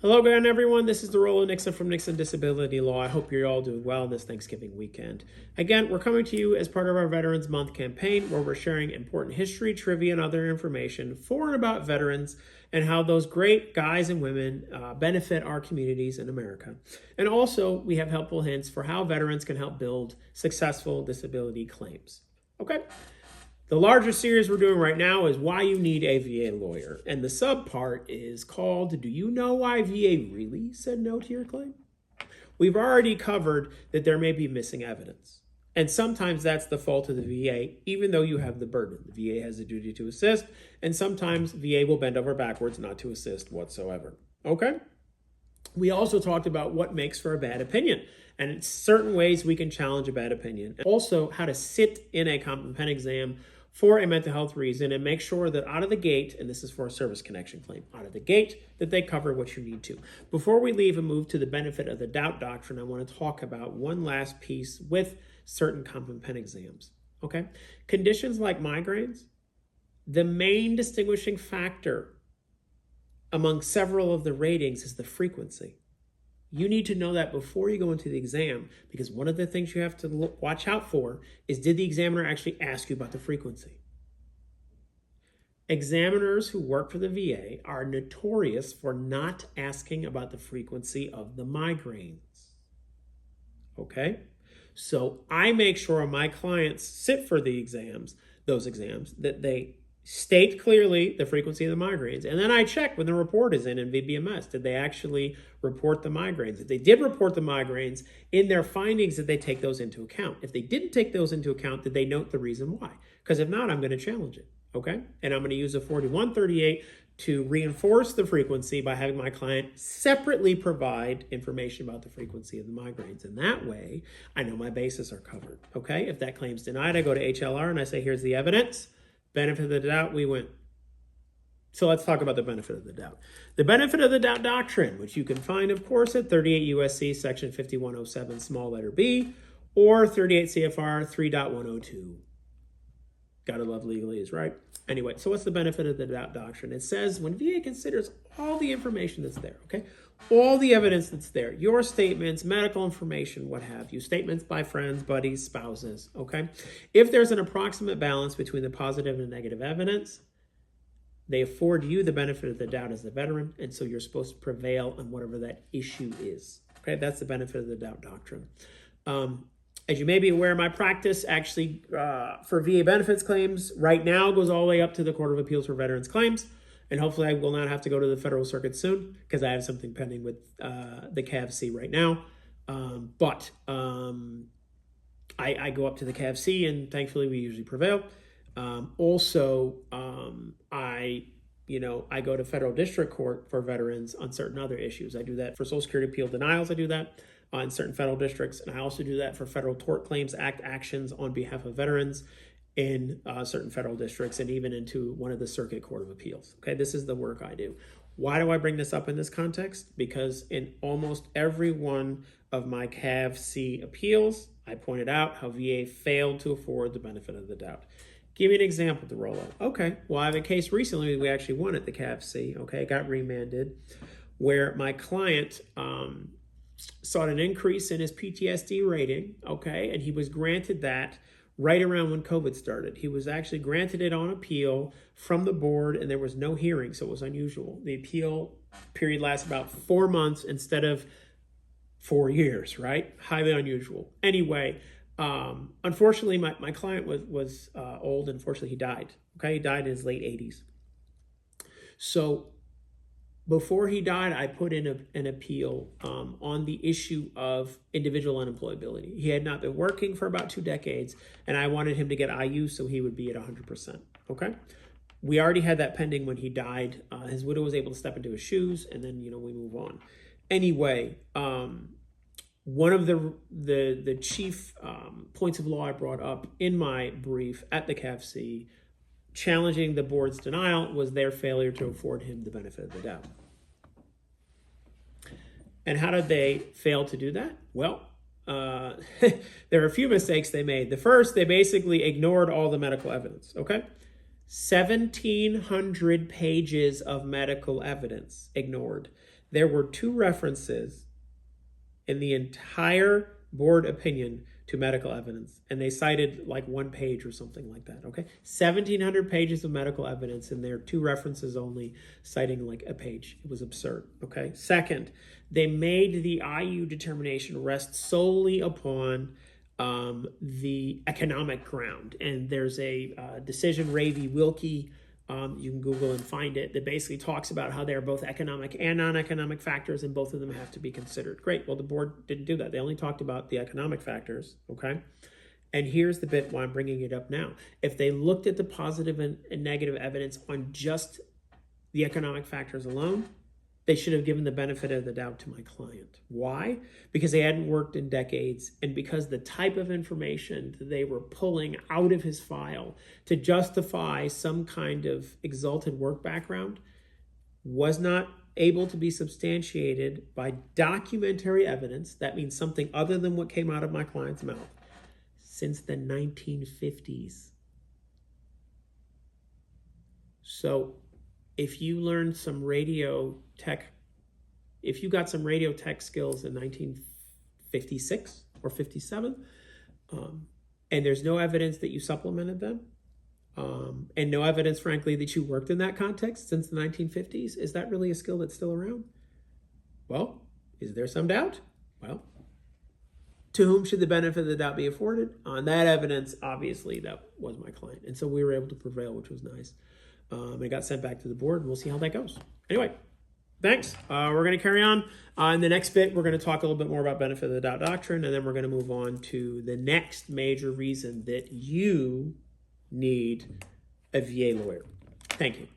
Hello again, everyone. This is Roland Nixon from Nixon Disability Law. I hope you're all doing well this Thanksgiving weekend. Again, we're coming to you as part of our Veterans Month campaign, where we're sharing important history, trivia, and other information for and about veterans and how those great guys and women benefit our communities in America. And also, we have helpful hints for how veterans can help build successful disability claims. Okay? The larger series we're doing right now is why you need a VA lawyer. And the subpart is called, do you know why VA really said no to your claim? We've already covered that there may be missing evidence. And sometimes that's the fault of the VA, even though you have the burden. The VA has a duty to assist, and sometimes VA will bend over backwards not to assist whatsoever. Okay? We also talked about what makes for a bad opinion, and certain ways we can challenge a bad opinion. Also, how to sit in a comp pen exam for a mental health reason and make sure that out of the gate, and this is for a service connection claim, out of the gate that they cover what you need to. Before we leave and move to the benefit of the doubt doctrine, I want to talk about one last piece with certain comp and pen exams. Okay? Conditions like migraines, the main distinguishing factor among several of the ratings is the frequency. You need to know that before you go into the exam, because one of the things you have to watch out for is, did the examiner actually ask you about the frequency? Examiners who work for the VA are notorious for not asking about the frequency of the migraines. Okay? So I make sure my clients sit for the exams, those exams, that they state clearly the frequency of the migraines. And then I check when the report is in VBMS. Did they actually report the migraines? If they did report the migraines, in their findings, did they take those into account? If they didn't take those into account, did they note the reason why? Because if not, I'm going to challenge it, okay? And I'm going to use a 4138 to reinforce the frequency by having my client separately provide information about the frequency of the migraines. And that way, I know my bases are covered, okay? If that claim's denied, I go to HLR and I say, here's the evidence. Benefit of the doubt, we win. So let's talk about the benefit of the doubt. The benefit of the doubt doctrine, which you can find, of course, at 38 U.S.C. section 5107, small letter b, or 38 CFR 3.102. Gotta love legalese, right? Anyway, so what's the benefit of the doubt doctrine? It says when VA considers all the information that's there, okay? All the evidence that's there, your statements, medical information, what have you, statements by friends, buddies, spouses, okay? If there's an approximate balance between the positive and negative evidence, they afford you the benefit of the doubt as the veteran, and so you're supposed to prevail on whatever that issue is, okay? That's the benefit of the doubt doctrine. As you may be aware, my practice actually for VA benefits claims right now goes all the way up to the Court of Appeals for Veterans Claims. And hopefully I will not have to go to the federal circuit soon because I have something pending with the CAVC right now. But I go up to the CAVC and thankfully we usually prevail. I go to federal district court for veterans on certain other issues. I do that for Social Security appeal denials. I do that in certain federal districts. And I also do that for Federal Tort Claims Act actions on behalf of veterans in certain federal districts and even into one of the Circuit Court of Appeals. Okay, this is the work I do. Why do I bring this up in this context? Because in almost every one of my CAVC appeals, I pointed out how VA failed to afford the benefit of the doubt. Give me an example to roll out. Okay, well, I have a case recently we actually won at the CAVC, okay, it got remanded, where my client sought an increase in his PTSD rating, okay, and he was granted that right around when COVID started. He was actually granted it on appeal from the board, and there was no hearing, so it was unusual. The appeal period lasts about 4 months instead of 4 years, right? Highly unusual. Anyway, unfortunately, my client was old. Unfortunately, he died. Okay, he died in his late 80s. So before he died, I put in an appeal on the issue of individual unemployability. He had not been working for about 2 decades, and I wanted him to get IU so he would be at 100%, okay? We already had that pending when he died. His widow was able to step into his shoes, and then, we move on. Anyway, one of the chief points of law I brought up in my brief at the CAVC challenging the board's denial was their failure to afford him the benefit of the doubt. And how did they fail to do that? Well, there are a few mistakes they made. The first, they basically ignored all the medical evidence, okay? 1,700 pages of medical evidence ignored. There were 2 references in the entire board opinion to medical evidence, and they cited like 1 page or something like that, okay? 1,700 pages of medical evidence, and there are 2 references only citing like a page. It was absurd, okay? Second, they made the IU determination rest solely upon the economic ground, and there's a decision, Ray v. Wilkie, you can Google and find it, that basically talks about how they're both economic and non-economic factors, and both of them have to be considered. Great. Well, the board didn't do that. They only talked about the economic factors, okay? And here's the bit why I'm bringing it up now. If they looked at the positive and negative evidence on just the economic factors alone, they should have given the benefit of the doubt to my client. Why? Because they hadn't worked in decades, and because the type of information that they were pulling out of his file to justify some kind of exalted work background was not able to be substantiated by documentary evidence. That means something other than what came out of my client's mouth since the 1950s. So if you learned some radio tech, if you got some radio tech skills in 1956 or 57, and there's no evidence that you supplemented them, and no evidence, frankly, that you worked in that context since the 1950s, is that really a skill that's still around? Well, is there some doubt? Well, to whom should the benefit of the doubt be afforded? On that evidence, obviously, that was my client. And so we were able to prevail, which was nice. It got sent back to the board, and we'll see how that goes. Anyway, thanks. We're going to carry on. In the next bit, we're going to talk a little bit more about benefit of the doubt doctrine, and then we're going to move on to the next major reason that you need a VA lawyer. Thank you.